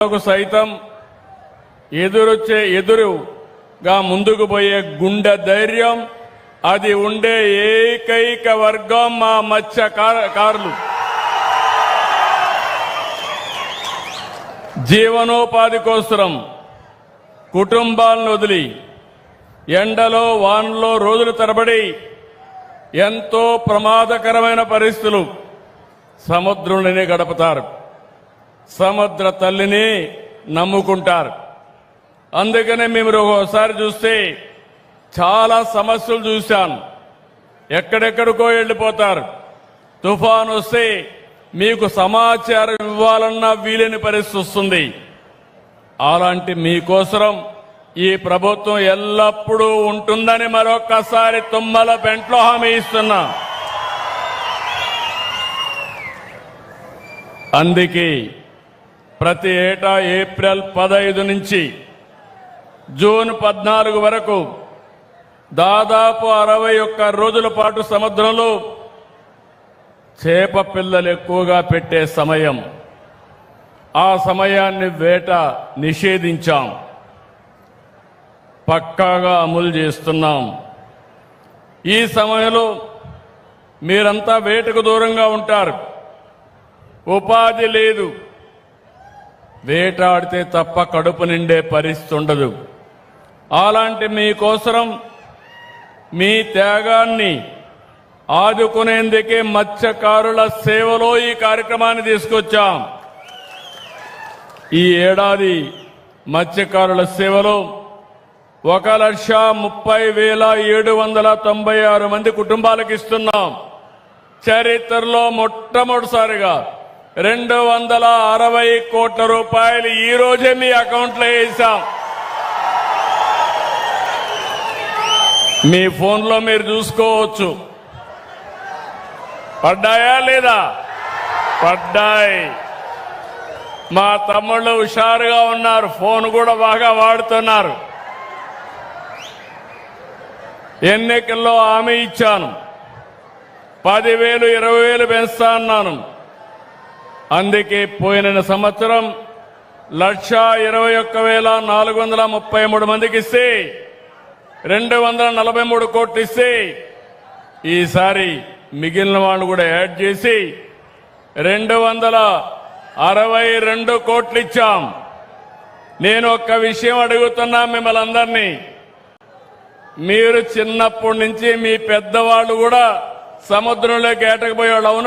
సైతం ఎదురుగా ముందుకు పోయే గుండె ధైర్యం అది ఉండే ఏకైక వర్గం మా మత్స్యకారులు. జీవనోపాధి కోసం కుటుంబాలను వదిలి ఎండలో వానలో రోజుల తరబడి ఎంతో ప్రమాదకరమైన పరిస్థితులు సముద్రంలోనే గడుపుతారు. సముద్ర తల్లిని నమ్ముకుంటారు. అందుకనే మేము ఒకసారి చూస్తే చాలా సమస్యలు చూశాను. ఎక్కడెక్కడికో వెళ్ళిపోతారు. తుఫాను వస్తే మీకు సమాచారం ఇవ్వాలన్నా వీలేని పరిస్థితి వస్తుంది. అలాంటి మీకోసం ఈ ప్రభుత్వం ఎల్లప్పుడూ ఉంటుందని మరొక్కసారి తుమ్మల పెంట్లో హామీ ఇస్తున్నా. అందుకే ప్రతి ఏటా ఏప్రిల్ 15 నుంచి జూన్ 14 వరకు దాదాపు 61 రోజుల పాటు సముద్రంలో చేప పిల్లలు ఎక్కువగా పెట్టే సమయం. ఆ సమయాన్ని వేట నిషేధించాం, పక్కాగా అమలు చేస్తున్నాం. ఈ సమయంలో మీరంతా వేటకు దూరంగా ఉంటారు. ఉపాధి లేదు. వేటాడితే తప్ప కడుపు నిండే పరిస్థితి ఉండదు. అలాంటి మీకోసం మీ త్యాగాన్ని ఆదుకునేందుకే మత్స్యకారుల సేవలో ఈ కార్యక్రమాన్ని తీసుకొచ్చాం. ఈ ఏడాది మత్స్యకారుల సేవలో 1,30,796 మంది కుటుంబాలకు ఇస్తున్నాం. చరిత్రలో మొట్టమొదటిసారిగా 260 కోట్ల రూపాయలు ఈ రోజే మీ అకౌంట్లో వేసాం. మీ ఫోన్లో మీరు చూసుకోవచ్చు. పడ్డాయా లేదా? పడ్డాయి. మా తమ్ముళ్ళు హుషారుగా ఉన్నారు. ఫోన్ కూడా బాగా వాడుతున్నారు. ఎన్నికల్లో హామీ ఇచ్చాను. 10,000 20,000 పెంచుతా అన్నాను. అందుకే పోయిన సంవత్సరం 1,21,433 మందికి ఇస్తే 243 కోట్లు ఇస్తే ఈసారి మిగిలిన వాళ్ళు కూడా యాడ్ చేసి 262 కోట్లు ఇచ్చాం. నేను ఒక్క విషయం అడుగుతున్నా మిమ్మల్ని అందరినీ. మీరు చిన్నప్పటి నుంచి మీ పెద్దవాళ్ళు కూడా సముద్రంలోకి ఏటకపోయేవాళ్ళు అవునా?